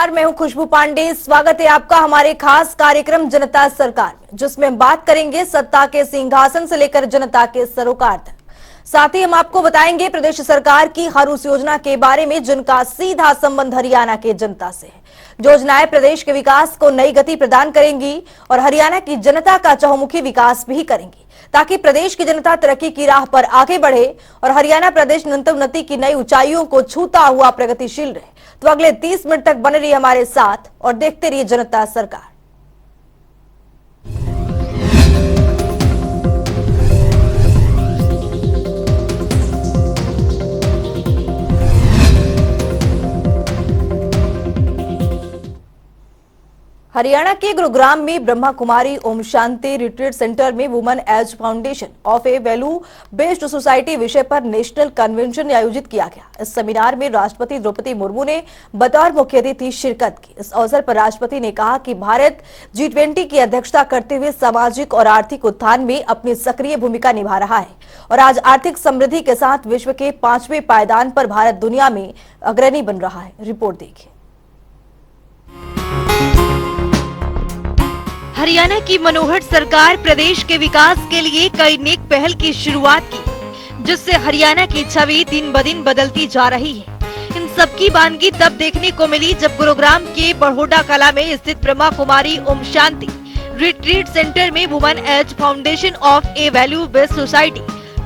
नमस्कार, मैं हूं खुशबू पांडे। स्वागत है आपका हमारे खास कार्यक्रम जनता सरकार में, जिसमें हम बात करेंगे सत्ता के सिंहासन से लेकर जनता के सरोकार तक। साथ ही हम आपको बताएंगे प्रदेश सरकार की हर उस योजना के बारे में जिनका सीधा संबंध हरियाणा के जनता से है। योजनाएं प्रदेश के विकास को नई गति प्रदान करेंगी और हरियाणा की जनता का चहुमुखी विकास भी करेंगी, ताकि प्रदेश की जनता तरक्की की राह पर आगे बढ़े और हरियाणा प्रदेश निरंतर उन्नति की नई ऊंचाइयों को छूता हुआ प्रगतिशील रहे। तो अगले 30 मिनट तक बने रहिए हमारे साथ और देखते रहिए जनता सरकार। हरियाणा के गुरुग्राम में ब्रह्मा कुमारी ओम शांति रिट्रीट सेंटर में women as foundation of a value based society विषय पर नेशनल कन्वेंशन आयोजित किया गया। इस सेमिनार में राष्ट्रपति द्रौपदी मुर्मू ने बतौर मुख्य अतिथि शिरकत की। इस अवसर पर राष्ट्रपति ने कहा कि भारत G20 की अध्यक्षता करते हुए सामाजिक और आर्थिक उत्थान में अपनी सक्रिय भूमिका निभा रहा है और आज आर्थिक समृद्धि के साथ विश्व के 5वें पायदान पर भारत दुनिया में अग्रणी बन रहा है। रिपोर्ट देखिए। हरियाणा की मनोहर सरकार प्रदेश के विकास के लिए कई नेक पहल की शुरुआत की, जिससे हरियाणा की छवि दिन ब दिन बदलती जा रही है। इन सबकी बानगी तब देखने को मिली जब गुरुग्राम के बड़होडा कला में स्थित ब्रह्मा कुमारी ओम शांति रिट्रीट सेंटर में women as foundation of a value based society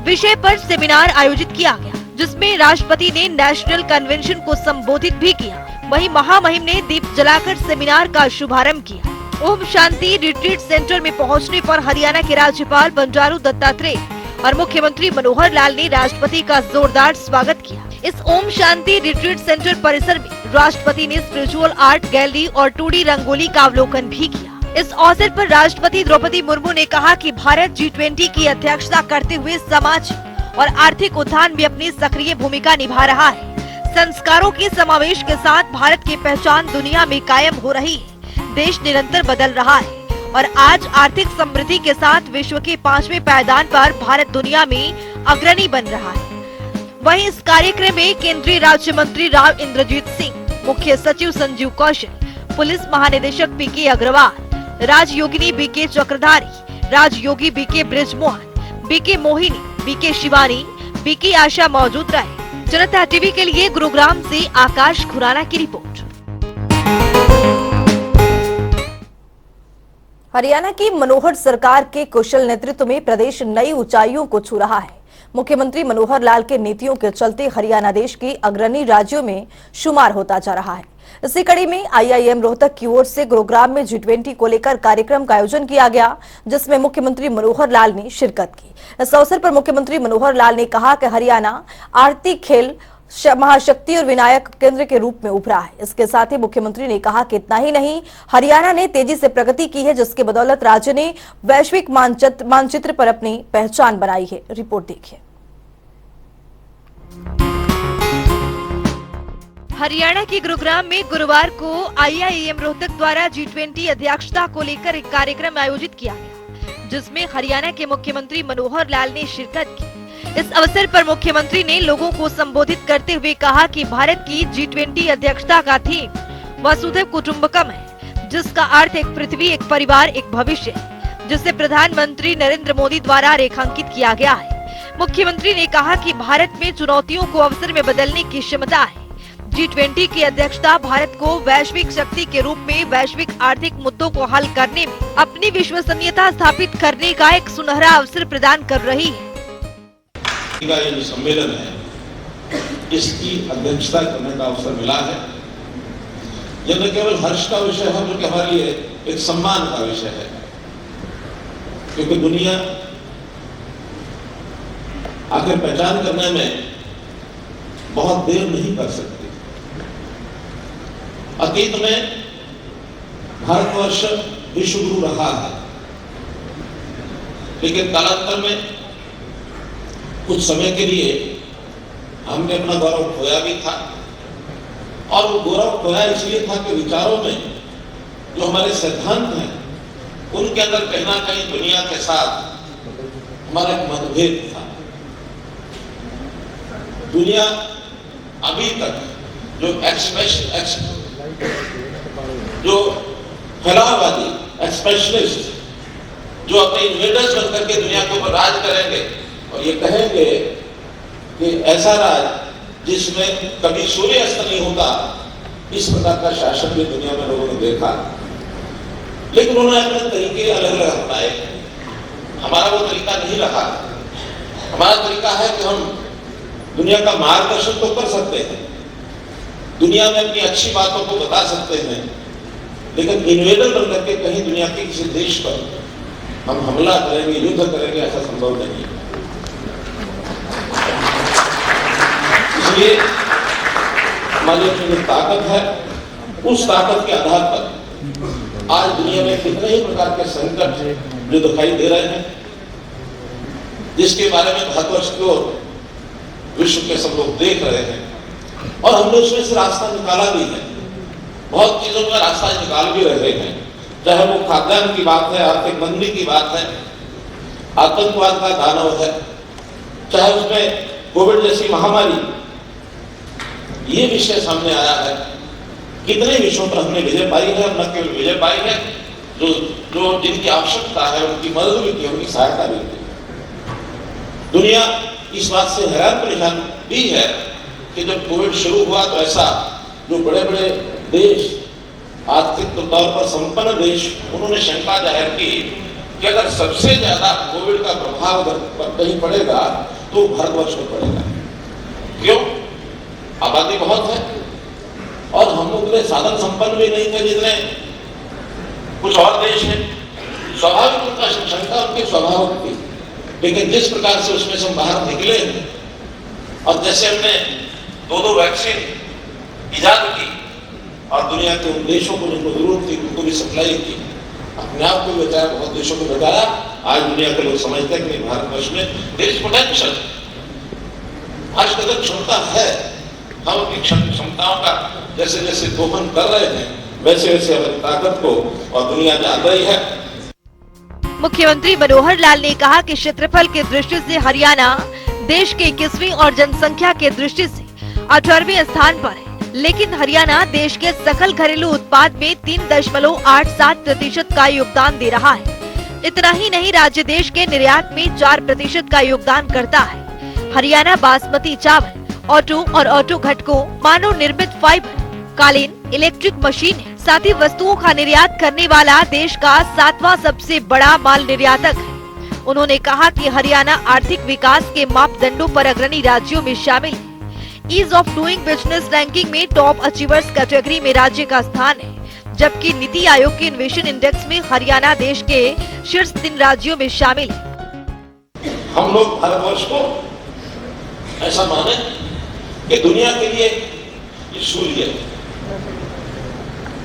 विषय पर सेमिनार आयोजित किया गया, जिसमें राष्ट्रपति ने नेशनल कन्वेंशन को संबोधित भी किया। वहीं महामहिम ने दीप जलाकर सेमिनार का शुभारंभ किया। ओम शांति रिट्रीट सेंटर में पहुंचने पर हरियाणा के राज्यपाल बंडारू दत्तात्रेय और मुख्यमंत्री मनोहर लाल ने राष्ट्रपति का जोरदार स्वागत किया। इस ओम शांति रिट्रीट सेंटर परिसर में राष्ट्रपति ने स्पिरिचुअल आर्ट गैलरी और 2D रंगोली का अवलोकन भी किया। इस अवसर पर राष्ट्रपति द्रौपदी मुर्मू ने कहा कि भारत G20 की अध्यक्षता करते हुए सामाजिक और आर्थिक उत्थान में अपनी सक्रिय भूमिका निभा रहा है। संस्कारों के समावेश के साथ भारत की पहचान दुनिया में कायम हो रही है। देश निरंतर बदल रहा है और आज आर्थिक समृद्धि के साथ विश्व के 5वें पायदान पर भारत दुनिया में अग्रणी बन रहा है। वहीं इस कार्यक्रम में केंद्रीय राज्य मंत्री राव इंद्रजीत सिंह, मुख्य सचिव संजीव कौशल, पुलिस महानिदेशक पीके अग्रवाल, राजयोगिनी बीके चक्रधारी, राजयोगी B K Brijmohan, B K Mohini, B K Shivani, B K Asha मौजूद रहे। जनता टीवी के लिए गुरुग्राम से आकाश खुराना की रिपोर्ट। हरियाणा की मनोहर सरकार के कुशल नेतृत्व में प्रदेश नई ऊंचाइयों को छू रहा है। मुख्यमंत्री मनोहर लाल के नीतियों के चलते हरियाणा देश के अग्रणी राज्यों में शुमार होता जा रहा है। इसी कड़ी में IIM रोहतक की ओर से गुरुग्राम में G20 को लेकर कार्यक्रम का आयोजन किया गया, जिसमें मुख्यमंत्री मनोहर लाल ने शिरकत की। इस अवसर पर मुख्यमंत्री मनोहर लाल ने कहा कि हरियाणा आर्थिक खेल महाशक्ति और विनायक केंद्र के रूप में उभरा है। इसके साथ ही मुख्यमंत्री ने कहा कि इतना ही नहीं, हरियाणा ने तेजी से प्रगति की है, जिसके बदौलत राज्य ने वैश्विक मानचित्र पर अपनी पहचान बनाई है। रिपोर्ट देखिए। हरियाणा के गुरुग्राम में गुरुवार को IIM रोहतक द्वारा G20 अध्यक्षता को लेकर एक कार्यक्रम आयोजित किया गया, जिसमें हरियाणा के मुख्यमंत्री मनोहर लाल ने शिरकत की। इस अवसर पर मुख्यमंत्री ने लोगों को संबोधित करते हुए कहा कि भारत की G20 अध्यक्षता का थीम वसुधैव कुटुंबकम है, जिसका अर्थ एक पृथ्वी, एक परिवार, एक भविष्य है, जिसे प्रधानमंत्री नरेंद्र मोदी द्वारा रेखांकित किया गया है। मुख्यमंत्री ने कहा कि भारत में चुनौतियों को अवसर में बदलने की क्षमता है। G20 की अध्यक्षता भारत को वैश्विक शक्ति के रूप में वैश्विक आर्थिक मुद्दों को हल करने में अपनी विश्वसनीयता स्थापित करने का एक सुनहरा अवसर प्रदान कर रही है। का ये जो सम्मेलन है, इसकी अध्यक्षता करने का अवसर मिला है। यह न केवल हर्ष का विषय है, बल्कि हमारे लिए एक सम्मान का विषय है, क्योंकि दुनिया आखिर पहचान करने में बहुत देर नहीं कर सकती। अतीत में भारतवर्ष विश्वगुरु रहा है, लेकिन कालांतर में कुछ समय के लिए हमने अपना गौरव खोया भी था, और वो गौरव खोया इसलिए था कि विचारों में जो हमारे सिद्धांत हैं, उनके अंदर कहीं ना कहीं दुनिया के साथ हमारा एक मतभेद था। दुनिया अभी तक जो जो फैलाववादी स्पेशलिस्ट जो अपने इन्वेडर्स बनकर के दुनिया के ऊपर राज करेंगे और ये कहेंगे कि ऐसा राज जिसमें कभी सूर्य अस्त नहीं होता, इस प्रकार का शासन भी दुनिया में लोगों ने देखा। लेकिन उन्होंने अपने तरीके अलग अलग अपनाए। हमारा वो तरीका नहीं रहा। हमारा तरीका है कि हम दुनिया का मार्गदर्शन तो कर सकते हैं, दुनिया में अपनी अच्छी बातों को बता सकते हैं, लेकिन इन्वेडर बनकर के कहीं दुनिया के किसी देश पर हम हमला करेंगे, युद्ध करेंगे, ऐसा संभव नहीं है। इसलिए हमारी अपनी जो ताकत है, उस ताकत के आधार पर आज दुनिया में कितने ही प्रकार के संकट जो दिखाई दे रहे हैं, जिसके बारे में भारतवर्ष को विश्व के सब लोग देख रहे हैं, और हमने उसमें से रास्ता निकाला भी है। बहुत चीजों का रास्ता निकाल भी रहे हैं, चाहे वो खाद्यान्न की बात है, आर्थिक मंदी की बात है, आतंकवाद का दानव है, चाहे उसमें कोविड जैसी महामारी, ये विषय सामने आया है। कितने विषयों पर हमने विजय पाई है, न केवल विजय पाई है, जो जिनकी आवश्यकता है उनकी मदद भी की, उनकी सहायता भी की। दुनिया इस बात से हैरान परेशान भी है कि जब कोविड शुरू हुआ तो ऐसा जो बड़े बड़े देश, आर्थिक तौर पर संपन्न देश, उन्होंने शंका जाहिर की कि अगर सबसे ज्यादा कोविड का प्रभाव अगर कहीं पड़ेगा तो भारतवर्ष में पड़ेगा। क्यों? आबादी बहुत है और हम उतने साधन संपन्न भी नहीं थे जितने कुछ और देश हैं। स्वाभाविक उनका शंका उनके स्वभाव की, लेकिन जिस प्रकार से उसमें से हम बाहर निकले और जैसे हमने 2 वैक्सीन इजाद की और दुनिया के उन देशों को जिनको जरूरत थी उनको भी सप्लाई की, अपने आप को बचाया, बहुत देशों को बचाया। आज दुनिया के लोग समझते हैं कि भारतवर्ष में देश पोटेंशियल, आज तक क्षमता है। हम अपनी क्षमताओं का जैसे जैसे दोहन कर रहे हैं, वैसे वैसे हमारी ताकत को और दुनिया जान रही है। मुख्यमंत्री मनोहर लाल ने कहा कि क्षेत्रफल की दृष्टि से हरियाणा देश के 21वीं और जनसंख्या के दृष्टि से 18वें स्थान पर है, लेकिन हरियाणा देश के सकल घरेलू उत्पाद में 3.87% का योगदान दे रहा है। इतना ही नहीं, राज्य देश के निर्यात में 4% का योगदान करता है। हरियाणा बासमती चावल, ऑटो और ऑटो घटकों, मानव निर्मित फाइबर, कालीन, इलेक्ट्रिक मशीन, साथ ही वस्तुओं का निर्यात करने वाला देश का 7वां सबसे बड़ा माल निर्यातक है। उन्होंने कहा कि हरियाणा आर्थिक विकास के मापदंडों पर अग्रणी राज्यों में शामिल है। Ease of doing business ranking में टॉप अचीवर्स कैटेगरी में राज्य का स्थान है, जबकि नीति आयोग के इनोवेशन इंडेक्स में हरियाणा देश के शीर्ष 3 राज्यों में शामिल है। हम लोग भारतवर्ष को ऐसा माने कि दुनिया के लिए ये सूर्य है,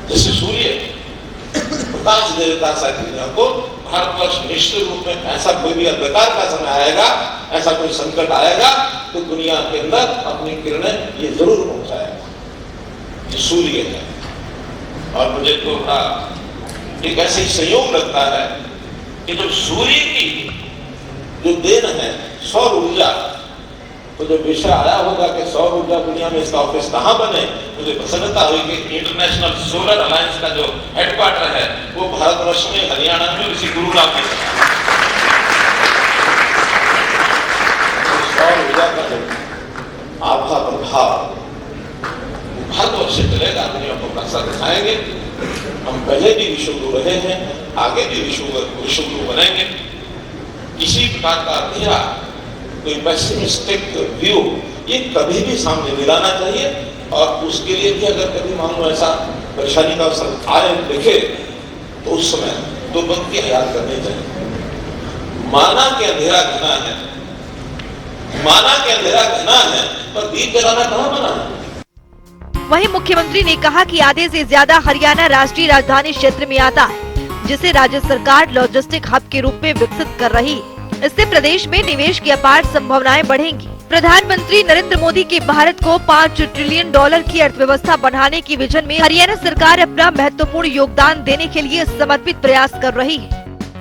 जैसे सूर्य प्रकाश दे देता है दुनिया को, भारतवर्ष निश्चित रूप में ऐसा कोई भी अंधकार का समय आएगा, ऐसा कोई संकट आएगा तो दुनिया के अंदर अपनी किरणें ये जरूर पहुंचाएगा। ये सूर्य है। और मुझे तो एक ऐसे संयोग लगता है कि जो सूर्य की जो देन है सौर ऊर्जा, तो जब विषय आया होगा कि सौर ऊर्जा दुनिया में इसका ऑफिस कहाँ बने, मुझे प्रसन्नता हुई कि इंटरनेशनल सोलर अलायंस का जो हेडक्वार्टर है वो भारतवर्ष में, हरियाणा में, इसी गुरुग्राम में। सौर ऊर्जा का जो आपका प्रभाव भारतवर्ष से चलेगा, दुनिया को रास्ता दिखाएंगे। हम पहले भी विश्वगुरु रहे हैं, आगे भी विश्वगुरु बनेंगे। किसी प्रकार का अंधेरा, कोई पेसिमिस्टिक व्यू ये कभी भी सामने नहीं लाना चाहिए। और उसके लिए भी अगर कभी मान लो ऐसा परेशानी का अवसर आए दिखे तो उस समय 2 पंक्तियां याद करनी चाहिए। माना कि अंधेरा घना है, माना कि अंधेरा घना है, पर दीप जलाना कहाँ मना है। वहीं मुख्यमंत्री ने कहा कि आधे से ज्यादा हरियाणा राष्ट्रीय राजधानी क्षेत्र में आता है, जिसे राज्य सरकार लॉजिस्टिक हब के रूप में विकसित कर रही है। इससे प्रदेश में निवेश की अपार संभावनाएं बढ़ेंगी। प्रधानमंत्री नरेंद्र मोदी के भारत को $5 ट्रिलियन की अर्थव्यवस्था बनाने की विजन में हरियाणा सरकार अपना महत्वपूर्ण योगदान देने के लिए समर्पित प्रयास कर रही है।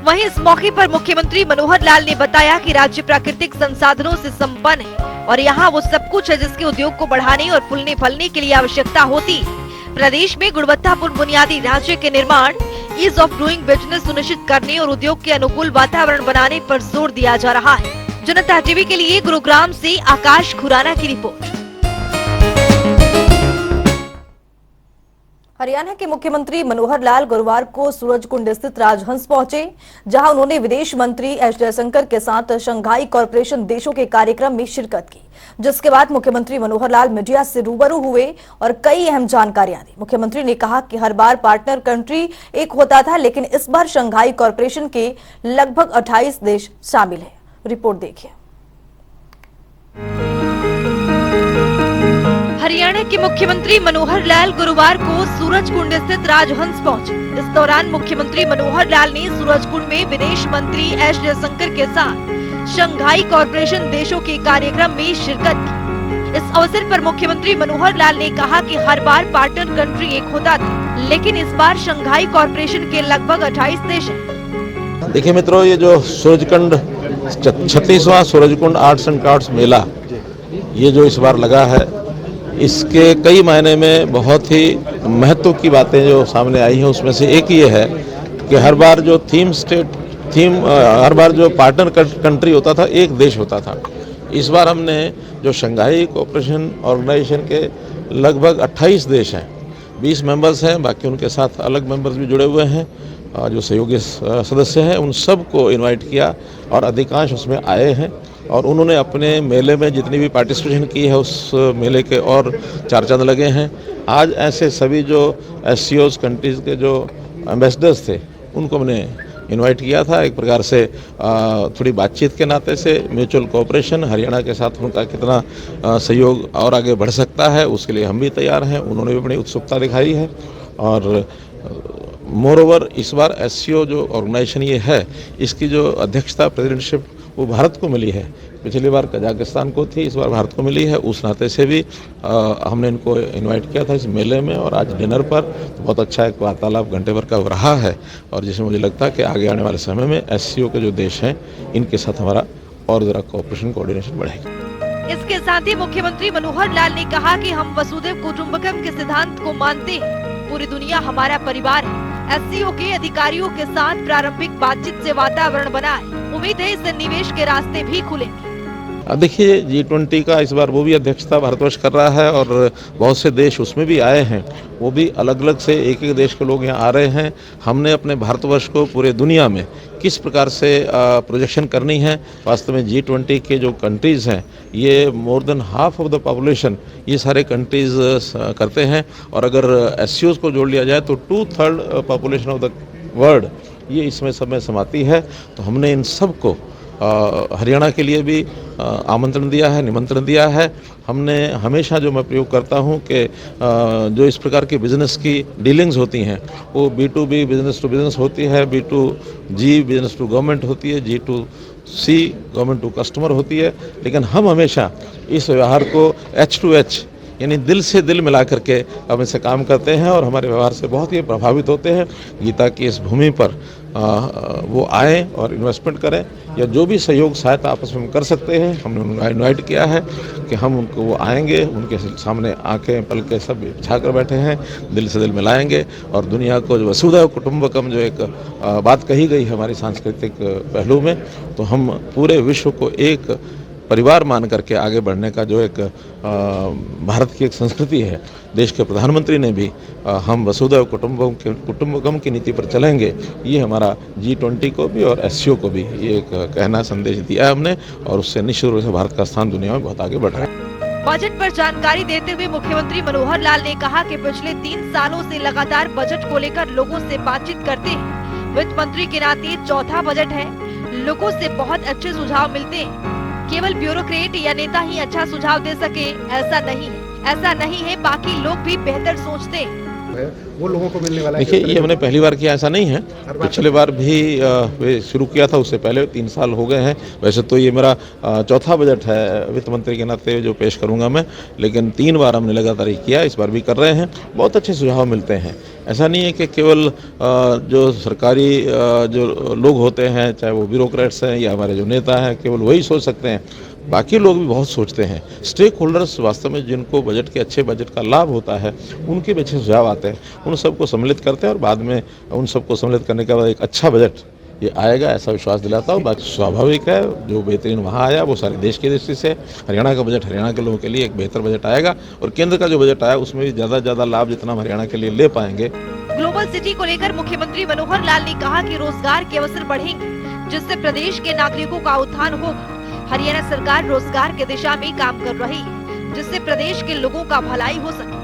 वहीं इस मौके पर मुख्यमंत्री मनोहर लाल ने बताया कि राज्य प्राकृतिक संसाधनों से संपन्न है और यहाँ वो सब कुछ है जिसके उद्योग को बढ़ाने और फूलने फलने के लिए आवश्यकता होती है। प्रदेश में गुणवत्तापूर्ण बुनियादी ढांचे के निर्माण, ईज ऑफ डूइंग बिजनेस सुनिश्चित करने और उद्योग के अनुकूल वातावरण बनाने पर जोर दिया जा रहा है। जनता टीवी के लिए गुरुग्राम से आकाश खुराना की रिपोर्ट। हरियाणा के मुख्यमंत्री मनोहर लाल गुरुवार को सूरजकुंड स्थित राजहंस पहुंचे, जहां उन्होंने विदेश मंत्री एस जयशंकर के साथ शंघाई कॉरपोरेशन देशों के कार्यक्रम में शिरकत की, जिसके बाद मुख्यमंत्री मनोहर लाल मीडिया से रूबरू हुए और कई अहम जानकारियां दी। मुख्यमंत्री ने कहा कि हर बार पार्टनर कंट्री एक होता था, लेकिन इस बार शंघाई कॉरपोरेशन के लगभग 28 देश शामिल है। रिपोर्ट देखिए। हरियाणा के मुख्यमंत्री मनोहर लाल गुरुवार को सूरजकुंड स्थित राजहंस पहुंचे। इस दौरान मुख्यमंत्री मनोहर लाल ने सूरजकुंड में विदेश मंत्री एस जयशंकर के साथ शंघाई कॉरपोरेशन देशों के कार्यक्रम में शिरकत की। इस अवसर पर मुख्यमंत्री मनोहर लाल ने कहा कि हर बार पार्टनर कंट्री एक होता था, लेकिन इस बार शंघाई कॉरपोरेशन के लगभग 28 देश हैं। देखिए मित्रों, ये जो सूरजकुंड 36वां सूरजकुंड आर्ट्स एंड क्राफ्ट्स मेला ये जो इस बार लगा है, इसके कई मायने में बहुत ही महत्व की बातें जो सामने आई हैं, उसमें से एक ये है कि हर बार जो हर बार जो पार्टनर कंट्री होता था, एक देश होता था। इस बार हमने जो शंघाई कोऑपरेशन ऑर्गेनाइजेशन के लगभग 28 देश हैं, 20 मेंबर्स हैं, बाकी उनके साथ अलग मेंबर्स भी जुड़े हुए हैं, जो सहयोगी सदस्य हैं, उन सबको इनवाइट किया और अधिकांश उसमें आए हैं और उन्होंने अपने मेले में जितनी भी पार्टिसिपेशन की है उस मेले के और चार चांद लगे हैं। आज ऐसे सभी जो SCOs कंट्रीज़ के जो एम्बेसडर्स थे उनको हमने इनवाइट किया था, एक प्रकार से थोड़ी बातचीत के नाते से म्यूचुअल कोऑपरेशन, हरियाणा के साथ उनका कितना सहयोग और आगे बढ़ सकता है उसके लिए हम भी तैयार हैं। उन्होंने भी अपनी उत्सुकता दिखाई है और मोर ओवर इस बार SCO जो ऑर्गेनाइजेशन ये है, इसकी जो अध्यक्षता प्रेसिडेंटशिप वो भारत को मिली है। पिछली बार कजाकिस्तान को थी, इस बार भारत को मिली है। उस नाते से भी हमने इनको इनवाइट किया था इस मेले में और आज डिनर पर तो बहुत अच्छा एक वार्तालाप घंटे भर का रहा है और जिसमें मुझे लगता है कि आगे आने वाले समय में SCO के जो देश हैं इनके साथ हमारा और ज़रा कोऑपरेशन कोऑर्डिनेशन बढ़ेगा। इसके साथ ही मुख्यमंत्री मनोहर लाल ने कहा कि हम वसुधैव कुटुंबकम के सिद्धांत को मानते हैं, पूरी दुनिया हमारा परिवार है। SCO के अधिकारियों के साथ प्रारंभिक बातचीत से वातावरण बना है। उम्मीद है इससे निवेश के रास्ते भी खुलेंगे। देखिए G20 का इस बार वो भी अध्यक्षता भारतवर्ष कर रहा है और बहुत से देश उसमें भी आए हैं, वो भी अलग अलग से एक एक देश के लोग यहाँ आ रहे हैं। हमने अपने भारतवर्ष को पूरे दुनिया में किस प्रकार से प्रोजेक्शन करनी है, वास्तव में G20 के जो कंट्रीज़ हैं ये more than half of the population ये सारे कंट्रीज़ करते हैं और अगर SCOs को जोड़ लिया जाए तो 2/3 पॉपुलेशन ऑफ द वर्ल्ड ये इसमें सब में समाती है। तो हमने इन सब को हरियाणा के लिए भी आमंत्रण दिया है, निमंत्रण दिया है। हमने हमेशा जो मैं प्रयोग करता हूं कि जो इस प्रकार की बिज़नेस की डीलिंग्स होती हैं वो B2B बिज़नेस टू बिज़नेस होती है, B2G बिज़नेस टू गवर्नमेंट होती है, G2C गवर्नमेंट टू कस्टमर होती है, लेकिन हम हमेशा इस व्यवहार को H2H यानी दिल से दिल मिला करके हम इससे काम करते हैं और हमारे व्यवहार से बहुत ही प्रभावित होते हैं। गीता की इस भूमि पर वो आए और इन्वेस्टमेंट करें या जो भी सहयोग सहायता आपस में कर सकते हैं, हमने उनको इनवाइट किया है कि हम उनको वो आएंगे, उनके सामने आके पल के सब बिछा कर बैठे हैं, दिल से दिल मिलाएंगे और दुनिया को जो वसुधैव कुटुंबकम जो एक बात कही गई है हमारी सांस्कृतिक पहलू में, तो हम पूरे विश्व को एक परिवार मान करके आगे बढ़ने का जो एक भारत की एक संस्कृति है, देश के प्रधानमंत्री ने भी हम वसुधैव कुटुंबकम की नीति पर चलेंगे, ये हमारा G20 को भी और SCO को भी ये एक कहना संदेश दिया है हमने और उससे निश्चित रूप से भारत का स्थान दुनिया में बहुत आगे बढ़ रहा है। बजट पर जानकारी देते हुए मुख्यमंत्री मनोहर लाल ने कहा कि पिछले 3 सालों से लगातार बजट को लेकर लोगों से बातचीत करते हैं। वित्त मंत्री के नाते चौथा बजट है, लोगों से बहुत अच्छे सुझाव मिलते हैं। केवल ब्यूरोक्रेट या नेता ही अच्छा सुझाव दे सके ऐसा नहीं है, बाकी लोग भी बेहतर सोचते हैं। वो लोगों को मिलने वाला है। देखिए ये हमने पहली बार किया ऐसा नहीं है, पिछले बार भी शुरू किया था, उससे पहले 3 साल हो गए हैं। वैसे तो ये मेरा चौथा बजट है वित्त मंत्री के नाते जो पेश करूंगा मैं, लेकिन 3 बार हमने लगातार किया, इस बार भी कर रहे हैं। बहुत अच्छे सुझाव मिलते हैं। ऐसा नहीं है कि केवल जो सरकारी जो लोग होते हैं, चाहे वो ब्यूरोक्रेट्स हैं या हमारे जो नेता हैं, केवल वही सोच सकते हैं। बाकी लोग भी बहुत सोचते हैं। स्टेक होल्डर्स वास्तव में जिनको बजट के अच्छे बजट का लाभ होता है, उनके भी अच्छे सुझाव आते हैं, उन सबको सम्मिलित करते हैं और बाद में उन सबको सम्मिलित करने के बाद एक अच्छा बजट ये आएगा, ऐसा विश्वास दिलाता हूँ। बाकी स्वाभाविक है, जो बेहतरीन वहाँ आया वो सारे देश की दृष्टि से हरियाणा का बजट हरियाणा के लोगों के लिए एक बेहतर बजट आएगा और केंद्र का जो बजट आया उसमें भी ज़्यादा लाभ जितना हम हरियाणा के लिए ले पाएंगे। ग्लोबल सिटी को लेकर मुख्यमंत्री मनोहर लाल ने कहा कि रोजगार के अवसर बढ़ेंगे, जिससे प्रदेश के नागरिकों का उत्थान होगा। हरियाणा सरकार रोजगार की दिशा में काम कर रही है, जिससे प्रदेश के लोगों का भलाई हो सके।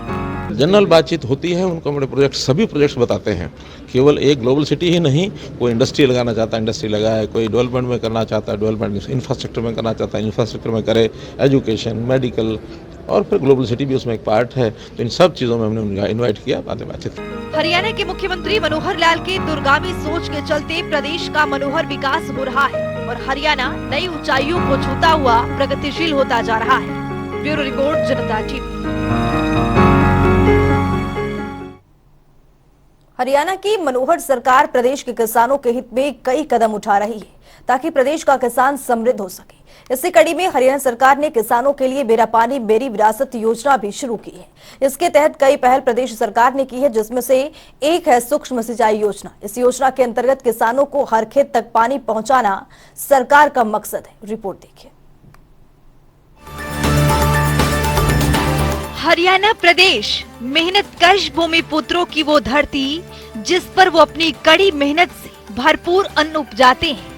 जनरल बातचीत होती है, उनको हमारे प्रोजेक्ट सभी प्रोजेक्ट्स बताते हैं। केवल एक ग्लोबल सिटी ही नहीं, कोई इंडस्ट्री लगाना चाहता है इंडस्ट्री लगाए, कोई डेवलपमेंट में करना चाहता है डेवलपमेंट, इंफ्रास्ट्रक्चर में करना चाहता है इंफ्रास्ट्रक्चर में करे, एजुकेशन, मेडिकल, और फिर ग्लोबल सिटी भी उसमें एक पार्ट है। तो इन सब चीज़ों में हमने उन्हें इन्वाइट किया, बातचीत। हरियाणा के मुख्यमंत्री मनोहर लाल के दूरगामी सोच के चलते प्रदेश का मनोहर विकास हो रहा है और हरियाणा नई ऊंचाइयों को छूता हुआ प्रगतिशील होता जा रहा है। ब्यूरो रिपोर्ट, जनता टीवी। हरियाणा की मनोहर सरकार प्रदेश के किसानों के हित में कई कदम उठा रही है ताकि प्रदेश का किसान समृद्ध हो सके। इसी कड़ी में हरियाणा सरकार ने किसानों के लिए मेरा पानी मेरी विरासत योजना भी शुरू की है। इसके तहत कई पहल प्रदेश सरकार ने की है, जिसमें से एक है सूक्ष्म सिंचाई योजना। इस योजना के अंतर्गत किसानों को हर खेत तक पानी पहुंचाना सरकार का मकसद है। रिपोर्ट देखिए। हरियाणा प्रदेश मेहनत कश भूमि पुत्रों की वो धरती, जिस पर वो अपनी कड़ी मेहनत से भरपूर अन्न उपजाते हैं।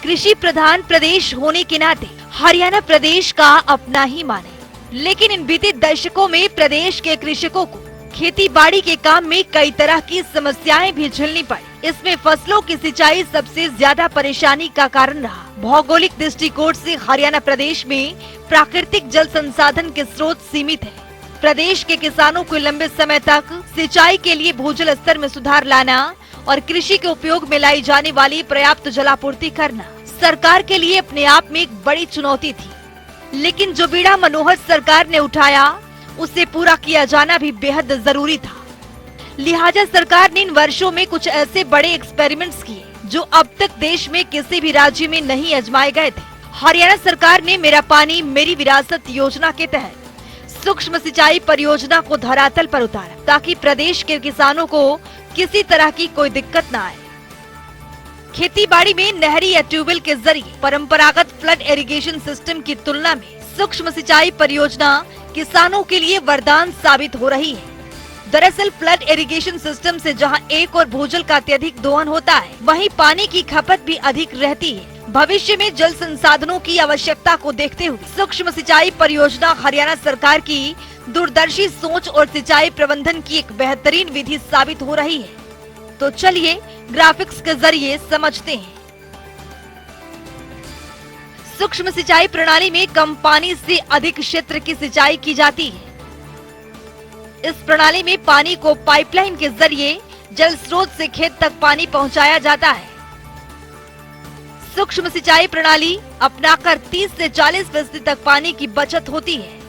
कृषि प्रधान प्रदेश होने के नाते हरियाणा प्रदेश का अपना ही मान है, लेकिन इन बीते दशकों में प्रदेश के कृषकों को खेती बाड़ी के काम में कई तरह की समस्याएं भी झेलनी पड़ी। इसमें फसलों की सिंचाई सबसे ज्यादा परेशानी का कारण रहा। भौगोलिक दृष्टिकोण से हरियाणा प्रदेश में प्राकृतिक जल संसाधन के स्रोत सीमित है। प्रदेश के किसानों को लंबे समय तक सिंचाई के लिए भूजल स्तर में सुधार लाना और कृषि के उपयोग में लाई जाने वाली पर्याप्त जलापूर्ति करना सरकार के लिए अपने आप में एक बड़ी चुनौती थी। लेकिन जो बीड़ा मनोहर सरकार ने उठाया, उसे पूरा किया जाना भी बेहद जरूरी था। लिहाजा सरकार ने इन वर्षों में कुछ ऐसे बड़े एक्सपेरिमेंट्स किए जो अब तक देश में किसी भी राज्य में नहीं आजमाए गए थे। हरियाणा सरकार ने मेरा पानी मेरी विरासत योजना के तहत सूक्ष्म सिंचाई परियोजना को धरातल पर उतारा, ताकि प्रदेश के किसानों को किसी तरह की कोई दिक्कत न आए। खेती बाड़ी में नहरी या ट्यूबवेल के जरिए परंपरागत फ्लड इरिगेशन सिस्टम की तुलना में सूक्ष्म सिंचाई परियोजना किसानों के लिए वरदान साबित हो रही है। दरअसल फ्लड इरिगेशन सिस्टम से जहां एक और भूजल का अत्यधिक दोहन होता है, वहीं पानी की खपत भी अधिक रहती है। भविष्य में जल संसाधनों की आवश्यकता को देखते हुए सूक्ष्म सिंचाई परियोजना हरियाणा सरकार की दूरदर्शी सोच और सिंचाई प्रबंधन की एक बेहतरीन विधि साबित हो रही है। तो चलिए ग्राफिक्स के जरिए समझते हैं। सूक्ष्म सिंचाई प्रणाली में कम पानी से अधिक क्षेत्र की सिंचाई की जाती है। इस प्रणाली में पानी को पाइपलाइन के जरिए जल स्रोत से खेत तक पानी पहुंचाया जाता है। सूक्ष्म सिंचाई प्रणाली अपनाकर 30 से 40% तक पानी की बचत होती है।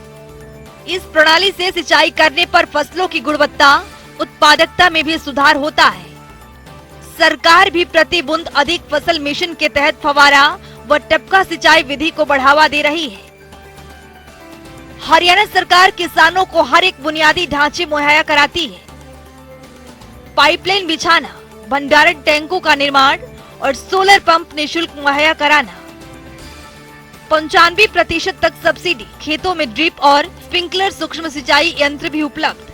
इस प्रणाली से सिंचाई करने पर फसलों की गुणवत्ता, उत्पादकता में भी सुधार होता है। सरकार भी प्रति बूंद अधिक फसल मिशन के तहत फव्वारा व टपका सिंचाई विधि को बढ़ावा दे रही है। हरियाणा सरकार किसानों को हर एक बुनियादी ढांचे मुहैया कराती है। पाइपलाइन बिछाना, भंडारण टैंकों का निर्माण और सोलर पंप निःशुल्क मुहैया कराना। 95% तक सब्सिडी, खेतों में ड्रिप और स्प्रिंकलर सूक्ष्म सिंचाई यंत्र भी उपलब्ध।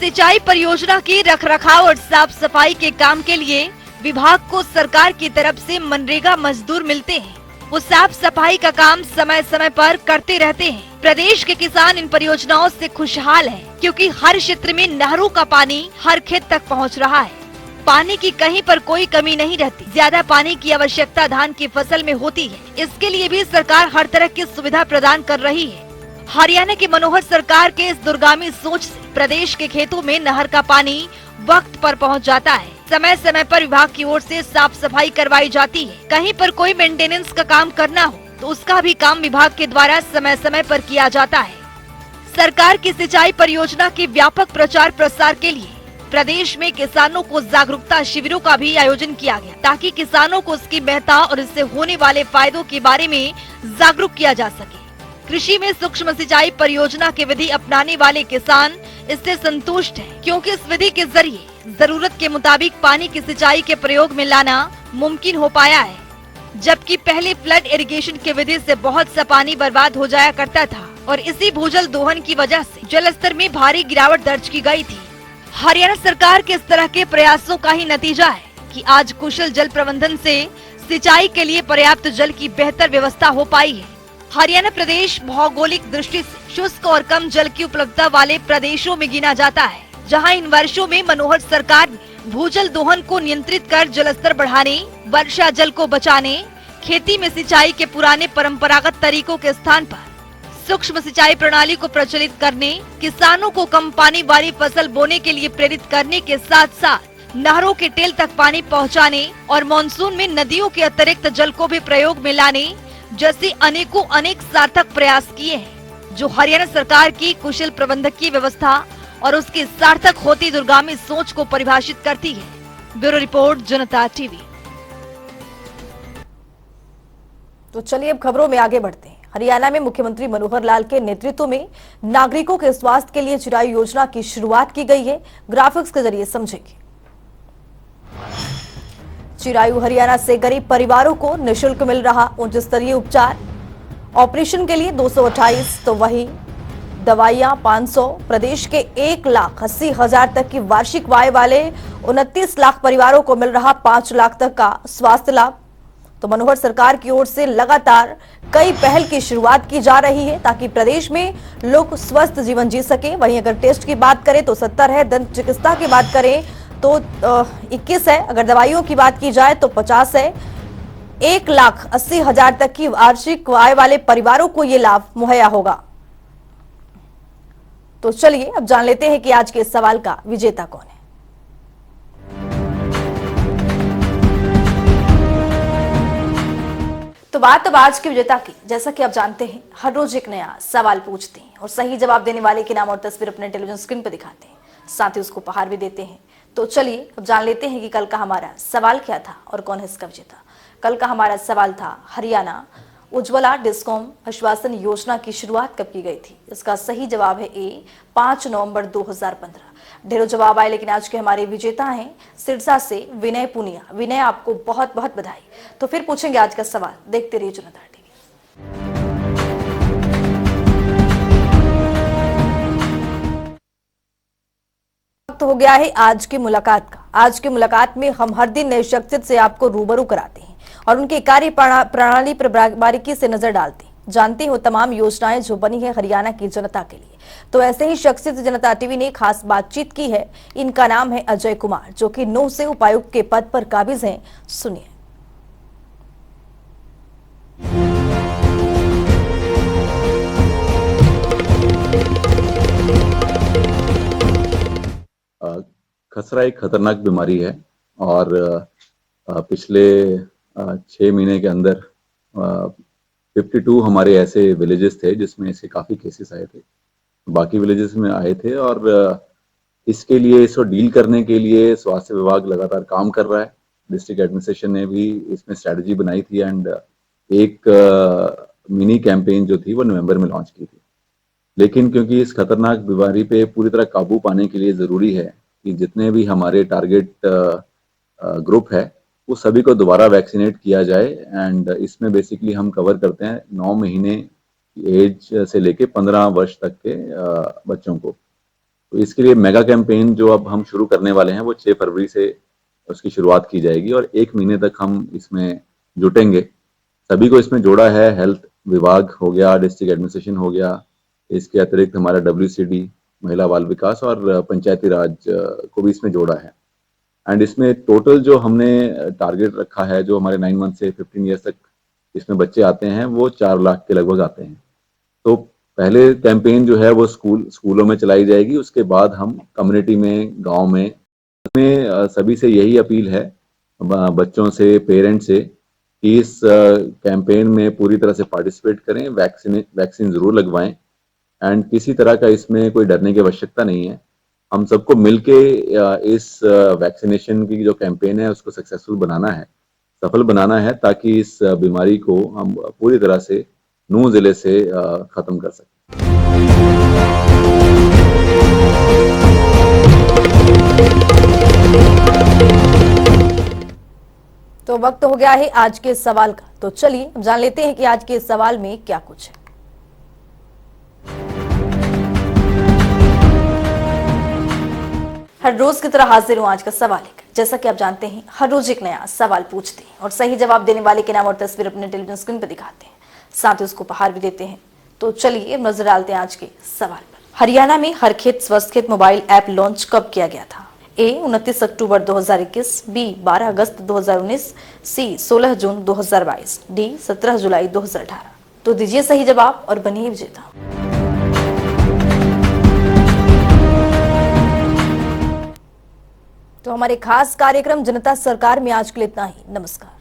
सिंचाई परियोजना की रखरखाव और साफ सफाई के काम के लिए विभाग को सरकार की तरफ से मनरेगा मजदूर मिलते हैं। वो साफ सफाई का काम समय समय पर करते रहते हैं। प्रदेश के किसान इन परियोजनाओं से खुशहाल हैं, क्योंकि हर क्षेत्र में नहरों का पानी हर खेत तक पहुंच रहा है। पानी की कहीं पर कोई कमी नहीं रहती। ज्यादा पानी की आवश्यकता धान की फसल में होती है, इसके लिए भी सरकार हर तरह की सुविधा प्रदान कर रही है। हरियाणा की मनोहर सरकार के इस दूरगामी सोच से प्रदेश के खेतों में नहर का पानी वक्त पर पहुंच जाता है। समय समय पर विभाग की ओर से साफ सफाई करवाई जाती है। कहीं पर कोई मेंटेनेंस का काम करना हो तो उसका भी काम विभाग के द्वारा समय समय पर किया जाता है। सरकार की सिंचाई परियोजना के व्यापक प्रचार प्रसार के लिए प्रदेश में किसानों को जागरूकता शिविरों का भी आयोजन किया गया ताकि किसानों को उसकी महत्ता और इससे होने वाले फायदों के बारे में जागरूक किया जा सके। कृषि में सूक्ष्म सिंचाई परियोजना की विधि अपनाने वाले किसान इससे संतुष्ट हैं, क्योंकि इस विधि के जरिए जरूरत के मुताबिक पानी की सिंचाई के प्रयोग में लाना मुमकिन हो पाया है, जबकि पहले फ्लड इरिगेशन की विधि से बहुत सा पानी बर्बाद हो जाया करता था और इसी भूजल दोहन की वजह से जल स्तर में भारी गिरावट दर्ज की गई थी। हरियाणा सरकार के इस तरह के प्रयासों का ही नतीजा है कि आज कुशल जल प्रबंधन से सिंचाई के लिए पर्याप्त जल की बेहतर व्यवस्था हो पाई है। हरियाणा प्रदेश भौगोलिक दृष्टि से शुष्क और कम जल की उपलब्धता वाले प्रदेशों में गिना जाता है, जहां इन वर्षों में मनोहर सरकार ने भूजल दोहन को नियंत्रित कर जल स्तर बढ़ाने, वर्षा जल को बचाने, खेती में सिंचाई के पुराने परंपरागत तरीकों के स्थान पर सूक्ष्म सिंचाई प्रणाली को प्रचलित करने, किसानों को कम पानी वाली फसल बोने के लिए प्रेरित करने के साथ साथ नहरों के टेल तक पानी पहुंचाने और मानसून में नदियों के अतिरिक्त जल को भी प्रयोग में लाने जैसे अनेक सार्थक प्रयास किए हैं, जो हरियाणा सरकार की कुशल प्रबंधकीय व्यवस्था और उसकी सार्थक होती दूरगामी सोच को परिभाषित करती है। ब्यूरो रिपोर्ट, जनता टीवी। तो चलिए अब खबरों में आगे बढ़ते हैं। हरियाणा में मुख्यमंत्री मनोहर लाल के नेतृत्व में नागरिकों के स्वास्थ्य के लिए चिरायु योजना की शुरुआत की गई है। ग्राफिक्स के जरिए समझेंगे। चिरायु हरियाणा से गरीब परिवारों को निःशुल्क मिल रहा उच्च स्तरीय उपचार। ऑपरेशन के लिए 228 तो वही दवाइयां 500। प्रदेश के 1,80,000 तक की वार्षिक आय वाले 29 लाख परिवारों को मिल रहा 5 लाख तक का स्वास्थ्य लाभ। तो मनोहर सरकार की ओर से लगातार कई पहल की शुरुआत की जा रही है ताकि प्रदेश में लोग स्वस्थ जीवन जी सके। वहीं अगर टेस्ट की बात करें तो 70 है, दंत चिकित्सा की बात करें तो 21 है, अगर दवाइयों की बात की जाए तो 50 है। 1,80,000 तक की वार्षिक आय वाले परिवारों को ये लाभ मुहैया होगा। तो चलिए अब जान लेते हैं कि आज के इस सवाल का विजेता कौन है। तो बात अब आज के विजेता की। जैसा कि आप जानते हैं, हर रोज एक नया सवाल पूछते हैं और सही जवाब देने वाले के नाम और तस्वीर अपने टेलीविजन स्क्रीन पर दिखाते हैं, साथ ही उसको उपहार भी देते हैं। तो चलिए अब जान लेते हैं कि कल का हमारा सवाल क्या था और कौन है इसका विजेता। कल का हमारा सवाल था, हरियाणा उज्ज्वला डिस्कॉम आश्वासन योजना की शुरुआत कब की गई थी? इसका सही जवाब है ए, 5 नवंबर 2015। ढेरों जवाब आए, लेकिन आज के हमारे विजेता हैं सिरसा से विनय पुनिया। विनय, आपको बहुत बहुत बधाई। तो फिर पूछेंगे आज का सवाल, देखते रहिए जनता टीवी। वक्त हो गया है आज की मुलाकात का। आज की मुलाकात में हम हर दिन नए शख्सियत से आपको रूबरू कराते हैं और उनकी कार्य प्रणाली पर बारीकी से नजर डालते हैं, जानते हो तमाम योजनाएं जो बनी है हरियाणा की जनता के लिए। तो ऐसे ही शख्सियत जनता टीवी ने खास बातचीत की है। इनका नाम है अजय कुमार, जो कि नूंह से उपायुक्त के पद पर काबिज हैं। सुनिए। खसरा एक खतरनाक बीमारी है और पिछले 6 महीने के अंदर 52 हमारे ऐसे विलेजेस थे जिसमें से काफ़ी केसेस आए थे, बाकी विलेजेस में आए थे। और इसके लिए, इसको डील करने के लिए स्वास्थ्य विभाग लगातार काम कर रहा है। डिस्ट्रिक्ट एडमिनिस्ट्रेशन ने भी इसमें स्ट्रैटेजी बनाई थी एंड एक मिनी कैंपेन जो थी वो नवंबर में लॉन्च की थी। लेकिन क्योंकि इस खतरनाक बीमारी पे पूरी तरह काबू पाने के लिए ज़रूरी है कि जितने भी हमारे टारगेट ग्रुप है वो सभी को दोबारा वैक्सीनेट किया जाए। एंड इसमें बेसिकली हम कवर करते हैं 9 महीने की एज से लेके 15 वर्ष तक के बच्चों को। तो इसके लिए मेगा कैंपेन जो अब हम शुरू करने वाले हैं वो 6 फरवरी से उसकी शुरुआत की जाएगी और 1 महीने तक हम इसमें जुटेंगे। सभी को इसमें जोड़ा है, हेल्थ विभाग हो गया, डिस्ट्रिक्ट एडमिनिस्ट्रेशन हो गया, इसके अतिरिक्त हमारा WCD महिला बाल विकास और पंचायती राज को भी इसमें जोड़ा है। एंड इसमें टोटल जो हमने टारगेट रखा है, जो हमारे 9 मंथ से 15 ईयर्स तक इसमें बच्चे आते हैं, वो 4 लाख के लगभग आते हैं। तो पहले कैंपेन जो है वो स्कूलों में चलाई जाएगी, उसके बाद हम कम्युनिटी में, गांव में सभी से यही अपील है, बच्चों से, पेरेंट्स से, कि इस कैंपेन में पूरी तरह से पार्टिसिपेट करें, वैक्सीन जरूर लगवाएं एंड किसी तरह का इसमें कोई डरने की आवश्यकता नहीं है। हम सबको मिलके इस वैक्सीनेशन की जो कैंपेन है उसको सक्सेसफुल बनाना है, सफल बनाना है, ताकि इस बीमारी को हम पूरी तरह से नूंह जिले से खत्म कर सकें। तो वक्त हो गया है आज के सवाल का, तो चलिए अब जान लेते हैं कि आज के सवाल में क्या कुछ है। हर रोज की तरह हाजिर हूं आज का सवाल लेकर। जैसा कि आप जानते हैं, हर रोज एक नया सवाल पूछते हैं और सही जवाब देने वाले के नाम और तस्वीर अपने टेलीविजन स्क्रीन पर दिखाते हैं, साथ ही उसको उपहार भी देते हैं। तो चलिए नजर डालते हैं आज के सवाल पर। हरियाणा में हर खेत स्वस्थ खेत मोबाइल ऐप लॉन्च कब किया गया था? ए 29 अक्टूबर 2021, बी 12 अगस्त 2019, सी 16 जून 2022, डी 17 जुलाई 2018। तो दीजिए सही जवाब और बनिए विजेता। तो हमारे खास कार्यक्रम जनता सरकार में आज के लिए इतना ही। नमस्कार।